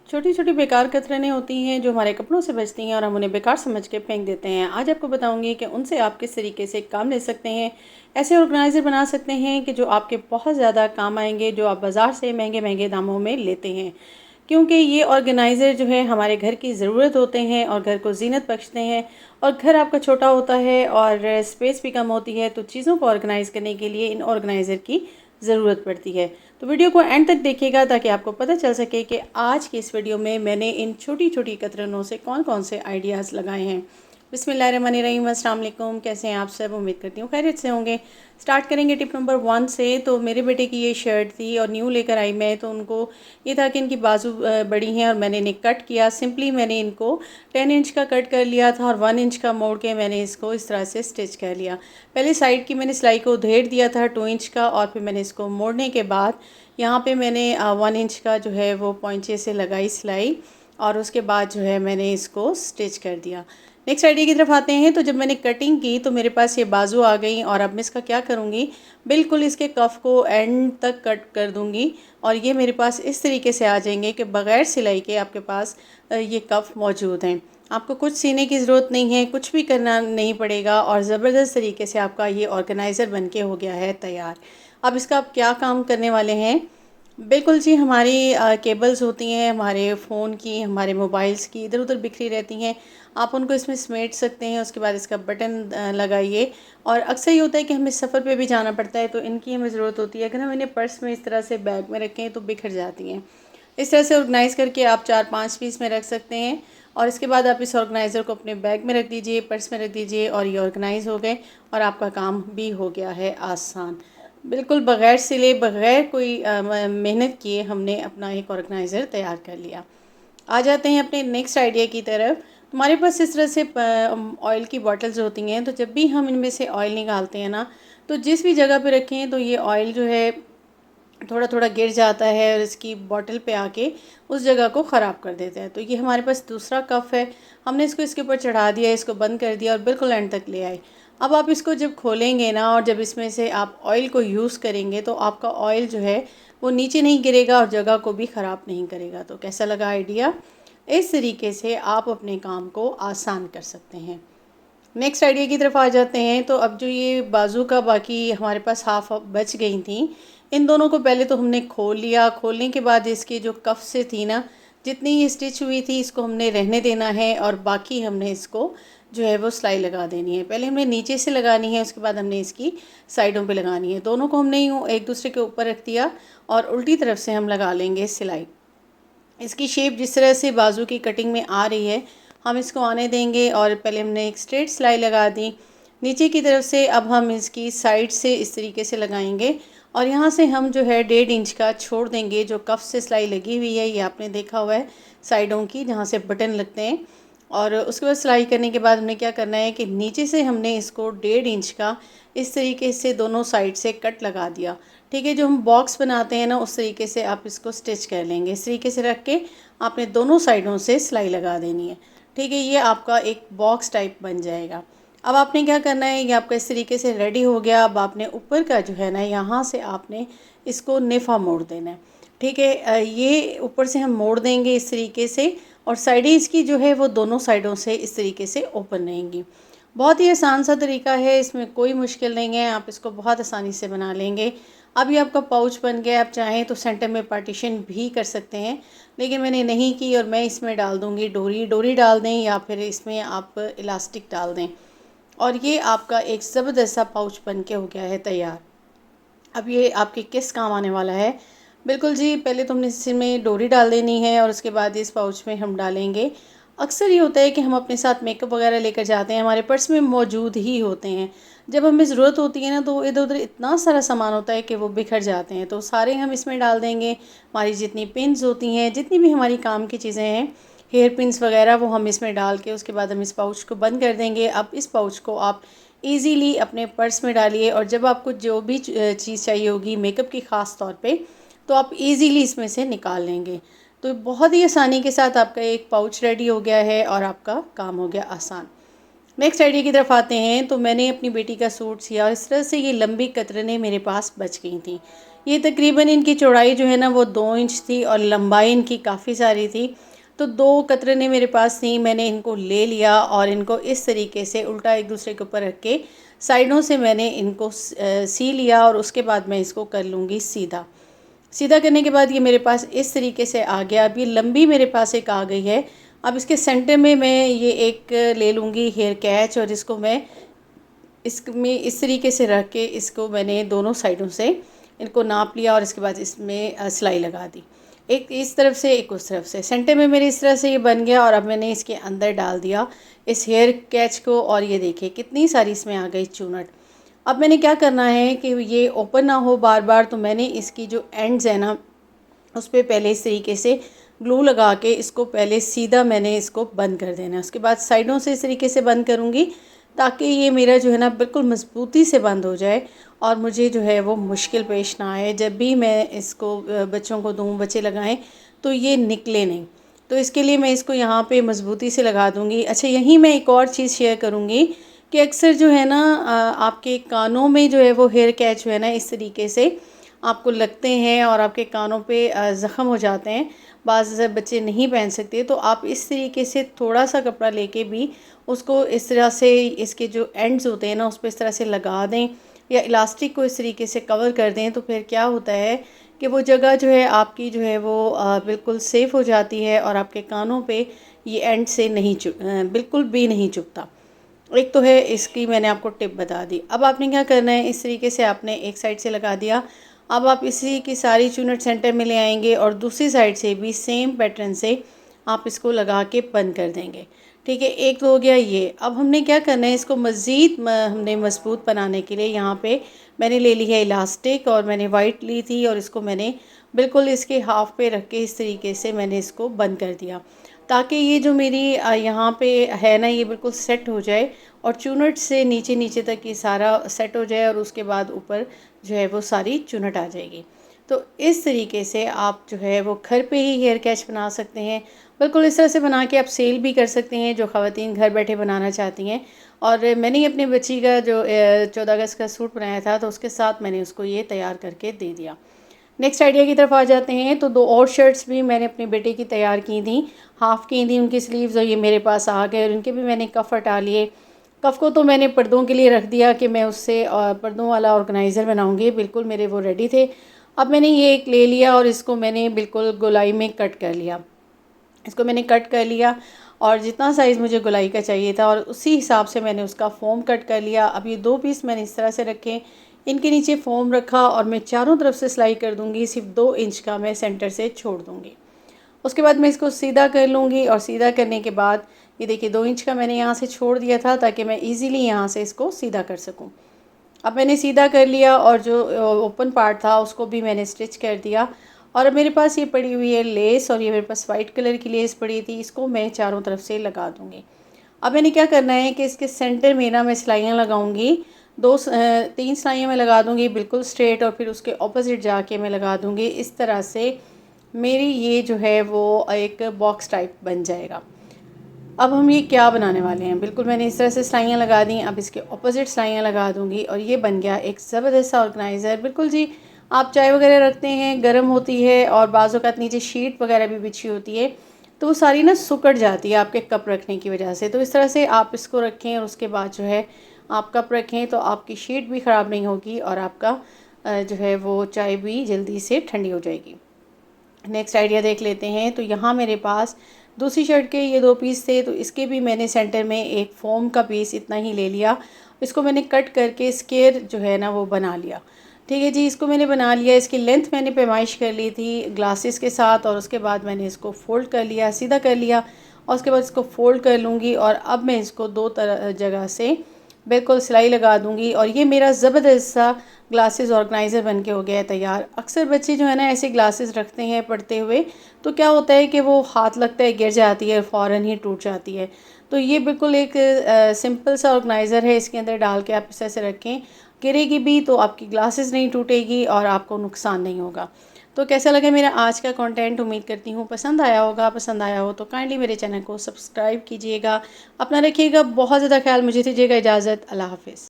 छोटी छोटी बेकार कतरनें होती हैं जो हमारे कपड़ों से बचती हैं और हम उन्हें बेकार समझ के फेंक देते हैं। आज आपको बताऊंगी कि उनसे आप किस तरीके से काम ले सकते हैं। ऐसे ऑर्गेनाइज़र बना सकते हैं कि जो आपके बहुत ज़्यादा काम आएंगे, जो आप बाज़ार से महंगे महंगे दामों में लेते हैं। क्योंकि ये ऑर्गेनाइज़र जो है हमारे घर की ज़रूरत होते हैं और घर को जीनत बख्शते हैं। और घर आपका छोटा होता है और स्पेस भी कम होती है, तो चीज़ों को ऑर्गेनाइज़ करने के लिए इन ऑर्गेनाइज़र की ज़रूरत पड़ती है। तो वीडियो को एंड तक देखिएगा ताकि आपको पता चल सके कि आज की इस वीडियो में मैंने इन छोटी छोटी कतरनों से कौन कौन से आइडियाज़ लगाए हैं। बिस्मिल्लाहिर्रहमानिर्रहीम, अस्सलाम वालेकुम। कैसे हैं आप सब? उम्मीद करती हूँ खैरियत से होंगे। स्टार्ट करेंगे टिप नंबर 1 से। तो मेरे बेटे की ये शर्ट थी और न्यू लेकर आई मैं, तो उनको ये था कि इनकी बाजू बड़ी हैं और मैंने इन्हें कट किया। सिंपली मैंने इनको 10 इंच का कट कर लिया था और 1 इंच का मोड़ के मैंने इसको इस तरह से स्टिच कर लिया। पहले साइड की मैंने सिलाई को उधेड़ दिया था 2 इंच का, और फिर मैंने इसको मोड़ने के बाद यहाँ पे मैंने 1 इंच का जो है वो पॉइंचे से लगाई सिलाई, और उसके बाद जो है मैंने इसको स्टिच कर दिया। नेक्स्ट आइडिया की तरफ आते हैं। तो जब मैंने कटिंग की तो मेरे पास ये बाजू आ गई, और अब मैं इसका क्या करूँगी, बिल्कुल इसके कफ को एंड तक कट कर दूँगी और ये मेरे पास इस तरीके से आ जाएंगे कि बग़ैर सिलाई के आपके पास ये कफ मौजूद हैं। आपको कुछ सीने की ज़रूरत नहीं है, कुछ भी करना नहीं पड़ेगा, और ज़बरदस्त तरीके से आपका ये ऑर्गेनाइज़र बनके हो गया है तैयार। अब इसका आप क्या काम करने वाले हैं? बिल्कुल जी, हमारी केबल्स होती हैं हमारे फ़ोन की, हमारे मोबाइल्स की, इधर उधर बिखरी रहती हैं। आप उनको इसमें समेट सकते हैं। उसके बाद इसका बटन लगाइए। और अक्सर ये होता है कि हमें सफ़र पे भी जाना पड़ता है, तो इनकी हमें ज़रूरत होती है। अगर हम इन्हें पर्स में इस तरह से बैग में रखें तो बिखर जाती हैं। इस तरह से ऑर्गेनाइज़ करके आप 4-5 पीस में रख सकते हैं, और इसके बाद आप इस ऑर्गेनाइज़र को अपने बैग में रख दीजिए, पर्स में रख दीजिए, और ये ऑर्गेनाइज़ हो गए और आपका काम भी हो गया है आसान। बिल्कुल बग़ैर सिले, बग़ैर कोई मेहनत किए हमने अपना एक ऑर्गेनाइज़र तैयार कर लिया। आ जाते हैं अपने नेक्स्ट आइडिया की तरफ। हमारे पास इस तरह से ऑयल की बॉटल्स होती हैं, तो जब भी हम इनमें से ऑयल निकालते हैं ना, तो जिस भी जगह पे रखें तो ये ऑयल जो है थोड़ा थोड़ा गिर जाता है और इसकी बॉटल पे आके उस जगह को ख़राब कर देता है। तो ये हमारे पास दूसरा कप है, हमने इसको इसके ऊपर चढ़ा दिया, इसको बंद कर दिया और बिल्कुल एंड तक ले आए। अब आप इसको जब खोलेंगे ना और जब इसमें से आप ऑयल को यूज़ करेंगे तो आपका ऑयल जो है वो नीचे नहीं गिरेगा और जगह को भी ख़राब नहीं करेगा। तो कैसा लगा आइडिया? इस तरीके से आप अपने काम को आसान कर सकते हैं। नेक्स्ट आइडिया की तरफ आ जाते हैं। तो अब जो ये बाजू का बाकी हमारे पास हाफ बच गई थी, इन दोनों को पहले तो हमने खोल लिया। खोलने के बाद इसकी जो कफ से थी ना, जितनी ये स्टिच हुई थी इसको हमने रहने देना है, और बाकी हमने इसको जो है वो सिलाई लगा देनी है। पहले हमने नीचे से लगानी है, उसके बाद हमने इसकी साइडों पे लगानी है। दोनों को हमने यूँ एक दूसरे के ऊपर रख दिया और उल्टी तरफ से हम लगा लेंगे सिलाई। इसकी शेप जिस तरह से बाजू की कटिंग में आ रही है हम इसको आने देंगे, और पहले हमने एक स्ट्रेट सिलाई लगा दी नीचे की तरफ से। अब हम इसकी साइड से इस तरीके से लगाएंगे, और यहाँ से हम जो है 1.5 इंच का छोड़ देंगे। जो कफ से सिलाई लगी हुई है ये आपने देखा हुआ है साइडों की, जहाँ से बटन लगते हैं। और उसके बाद सिलाई करने के बाद हमने क्या करना है कि नीचे से हमने इसको 1.5 इंच का इस तरीके से दोनों साइड से कट लगा दिया। ठीक है, जो हम बॉक्स बनाते हैं ना उस तरीके से आप इसको स्टिच कर लेंगे। इस तरीके से रख के आपने दोनों साइडों से सिलाई लगा देनी है। ठीक है, ये आपका एक बॉक्स टाइप बन जाएगा। अब आपने क्या करना है, ये आपका इस तरीके से रेडी हो गया। अब आपने ऊपर का जो है ना, यहाँ से आपने इसको नेफा मोड़ देना है। ठीक है, ये ऊपर से हम मोड़ देंगे इस तरीके से, और साइडें इसकी जो है वो दोनों साइडों से इस तरीके से ओपन रहेंगी। बहुत ही आसान सा तरीका है, इसमें कोई मुश्किल नहीं है, आप इसको बहुत आसानी से बना लेंगे। अब ये आपका पाउच बन गया। आप चाहें तो सेंटर में पार्टीशन भी कर सकते हैं, लेकिन मैंने नहीं की, और मैं इसमें डाल दूँगी डोरी। डोरी डाल दें या फिर इसमें आप इलास्टिक डाल दें, और ये आपका एक ज़बरदस्त सा पाउच बन के हो गया है तैयार। अब ये आपके किस काम आने वाला है? बिल्कुल जी, पहले तो हमने इसमें डोरी डाल देनी है, और उसके बाद इस पाउच में हम डालेंगे। अक्सर ये होता है कि हम अपने साथ मेकअप वगैरह लेकर जाते हैं, हमारे पर्स में मौजूद ही होते हैं। जब हमें ज़रूरत होती है ना तो इधर उधर इतना सारा सामान होता है कि वो बिखर जाते हैं, तो सारे हम इसमें डाल देंगे। हमारी जितनी पिन्स होती हैं, जितनी भी हमारी काम की चीज़ें हैं, हेयर पिन्स वगैरह, वो हम इसमें डाल के उसके बाद हम इस पाउच को बंद कर देंगे। अब इस पाउच को आप ईज़िली अपने पर्स में डालिए, और जब आपको जो भी चीज़ चाहिए होगी मेकअप की ख़ास तौर पे, तो आप इजीली इसमें से निकाल लेंगे। तो बहुत ही आसानी के साथ आपका एक पाउच रेडी हो गया है और आपका काम हो गया आसान। नेक्स्ट आइडिया की तरफ आते हैं। तो मैंने अपनी बेटी का सूट सिया, और इस तरह से ये लंबी कतरनें मेरे पास बच गई थी। ये तकरीबन इनकी चौड़ाई जो है ना वो 2 इंच थी और लंबाई इनकी काफ़ी सारी थी। तो 2 कतरनें मेरे पास थी, मैंने इनको ले लिया और इनको इस तरीके से उल्टा एक दूसरे के ऊपर रख के साइडों से मैंने इनको सी लिया और उसके बाद मैं इसको कर लूँगी सीधा। सीधा करने के बाद ये मेरे पास इस तरीके से आ गया। अब ये लंबी मेरे पास एक आ गई है। अब इसके सेंटर में मैं ये एक ले लूँगी हेयर कैच और इसको मैं इसमें इस तरीके से रख के इसको मैंने दोनों साइडों से इनको नाप लिया और इसके बाद इसमें सिलाई लगा दी। एक इस तरफ से एक उस तरफ से, सेंटर में मेरे इस तरह से ये बन गया और अब मैंने इसके अंदर डाल दिया इस हेयर कैच को और ये देखिए कितनी सारी इसमें आ गई चूनट। अब मैंने क्या करना है कि ये ओपन ना हो बार बार, तो मैंने इसकी जो एंड्स है ना उस पर पहले इस तरीके से ग्लू लगा के इसको पहले सीधा मैंने इसको बंद कर देना है। उसके बाद साइडों से इस तरीके से बंद करूँगी ताकि ये मेरा जो है ना बिल्कुल मज़बूती से बंद हो जाए और मुझे जो है वो मुश्किल पेश ना आए। जब भी मैं इसको बच्चों को दूँ, बच्चे लगाएं, तो ये निकले नहीं। तो इसके लिए मैं इसको यहाँ पे मज़बूती से लगा दूँगी। अच्छा, यहीं मैं एक और चीज़ शेयर करूँगी कि अक्सर जो है ना आपके कानों में जो है वो हेयर कैच जो है ना इस तरीके से आपको लगते हैं और आपके कानों पे ज़ख़म हो जाते हैं। बाज़ बच्चे नहीं पहन सकते, तो आप इस तरीके से थोड़ा सा कपड़ा लेके भी उसको इस तरह से इसके जो एंड्स होते हैं ना उस पर इस तरह से लगा दें या इलास्टिक को इस तरीके से कवर कर दें। तो फिर क्या होता है कि वो जगह जो है आपकी जो है वो बिल्कुल सेफ़ हो जाती है और आपके कानों पे ये एंड से नहीं बिल्कुल भी नहीं चुभता। एक तो है इसकी मैंने आपको टिप बता दी। अब आपने क्या करना है, इस तरीके से आपने एक साइड से लगा दिया। अब आप इसी की सारी चूनट सेंटर में ले आएंगे और दूसरी साइड से भी सेम पैटर्न से आप इसको लगा के बंद कर देंगे। ठीक है, एक तो हो गया ये। अब हमने क्या करना है, इसको मज़ीद हमने मज़बूत बनाने के लिए यहाँ पे मैंने ले ली है इलास्टिक और मैंने वाइट ली थी और इसको मैंने बिल्कुल इसके हाफ पे रख के इस तरीके से मैंने इसको बंद कर दिया ताकि ये जो मेरी यहाँ पे है ना ये बिल्कुल सेट हो जाए और चूनट से नीचे नीचे तक ये सारा सेट हो जाए और उसके बाद ऊपर जो है वो सारी चूनट आ जाएगी। तो इस तरीके से आप जो है वो घर पे ही हेयर कैच बना सकते हैं। बिल्कुल इस तरह से बना के आप सेल भी कर सकते हैं जो ख़वातीन घर बैठे बनाना चाहती हैं। और मैंने अपनी बच्ची का जो 14 अगस्त का सूट बनाया था तो उसके साथ मैंने उसको ये तैयार करके दे दिया। नेक्स्ट आइडिया की तरफ आ जाते हैं। तो 2 और शर्ट्स भी मैंने अपने बेटे की तैयार की थी, हाफ़ की थी उनकी स्लीव्स और ये मेरे पास आ गए और उनके भी मैंने कफ़ हटा लिए। कफ़ को तो मैंने पर्दों के लिए रख दिया कि मैं उससे पर्दों वाला ऑर्गेनाइज़र बनाऊंगी, बिल्कुल मेरे वो रेडी थे। अब मैंने ये एक ले लिया और इसको मैंने बिल्कुल गोलाई में कट कर लिया। इसको मैंने कट कर लिया और जितना साइज़ मुझे गोलाई का चाहिए था और उसी हिसाब से मैंने उसका फ़ोम कट कर लिया। अब ये 2 पीस मैंने इस तरह से रखे, इनके नीचे फ़ोम रखा और मैं चारों तरफ से सिलाई कर दूँगी। सिर्फ 2 इंच का मैं सेंटर से छोड़ दूँगी। उसके बाद मैं इसको सीधा कर लूँगी और सीधा करने के बाद ये देखिए 2 इंच का मैंने यहाँ से छोड़ दिया था ताकि मैं ईज़िली यहाँ से इसको सीधा कर सकूँ। अब मैंने सीधा कर लिया और जो ओपन पार्ट था उसको भी मैंने स्टिच कर दिया। और अब मेरे पास ये पड़ी हुई है लेस और ये मेरे पास वाइट कलर की लेस पड़ी थी, इसको मैं चारों तरफ से लगा दूँगी। अब मैंने क्या करना है कि इसके सेंटर में ना मैं सिलाइयाँ लगाऊंगी। 3 सिलाइयाँ मैं लगा दूंगी बिल्कुल स्ट्रेट और फिर उसके ऑपोजिट जाके मैं लगा दूंगी। इस तरह से मेरी ये जो है वो एक बॉक्स टाइप बन जाएगा। अब हम ये क्या बनाने वाले हैं, बिल्कुल मैंने इस तरह से सिलाइयाँ लगा दी। अब इसके ऑपोजिट सिलाइयाँ लगा दूंगी और ये बन गया एक ज़बरदस्त सा ऑर्गेनाइज़र। बिल्कुल जी, आप चाय वगैरह रखते हैं, गर्म होती है और बाज़ों का नीचे शीट वगैरह भी बिछी होती है तो वो सारी ना सुकड़ जाती है आपके कप रखने की वजह से। तो इस तरह से आप इसको रखें और उसके बाद जो है आप कप रखें तो आपकी शीट भी ख़राब नहीं होगी और आपका जो है वो चाय भी जल्दी से ठंडी हो जाएगी। नेक्स्ट आइडिया देख लेते हैं। तो यहाँ मेरे पास दूसरी शर्ट के ये 2 पीस थे तो इसके भी मैंने सेंटर में एक फ़ोम का पीस इतना ही ले लिया। इसको मैंने कट करके स्क्वायर जो है ना वो बना लिया। ठीक है जी, इसको मैंने बना लिया। इसकी लेंथ मैंने पैमाइश कर ली थी ग्लासेस के साथ और उसके बाद मैंने इसको फ़ोल्ड कर लिया, सीधा कर लिया और उसके बाद इसको फ़ोल्ड कर लूँगी और अब मैं इसको 2 जगह से बिल्कुल सिलाई लगा दूँगी और ये मेरा ज़बरदस्त सा ग्लासेस ऑर्गेनाइज़र बन के हो गया है तैयार। अक्सर बच्चे जो है ना ऐसे ग्लासेस रखते हैं पढ़ते हुए, तो क्या होता है कि वो हाथ लगता है गिर जाती है, फ़ौरन ही टूट जाती है। तो ये बिल्कुल एक सिंपल सा ऑर्गेनाइज़र है, इसके अंदर डाल के आप इस तरह से रखें, गिरेगी भी तो आपकी ग्लासेस नहीं टूटेगी और आपको नुकसान नहीं होगा। तो कैसा लगा मेरा आज का कंटेंट, उम्मीद करती हूँ पसंद आया होगा। पसंद आया हो तो काइंडली मेरे चैनल को सब्सक्राइब कीजिएगा। अपना रखिएगा बहुत ज़्यादा ख्याल। मुझे दीजिएगा इजाज़त। अल्लाह हाफ़िज़।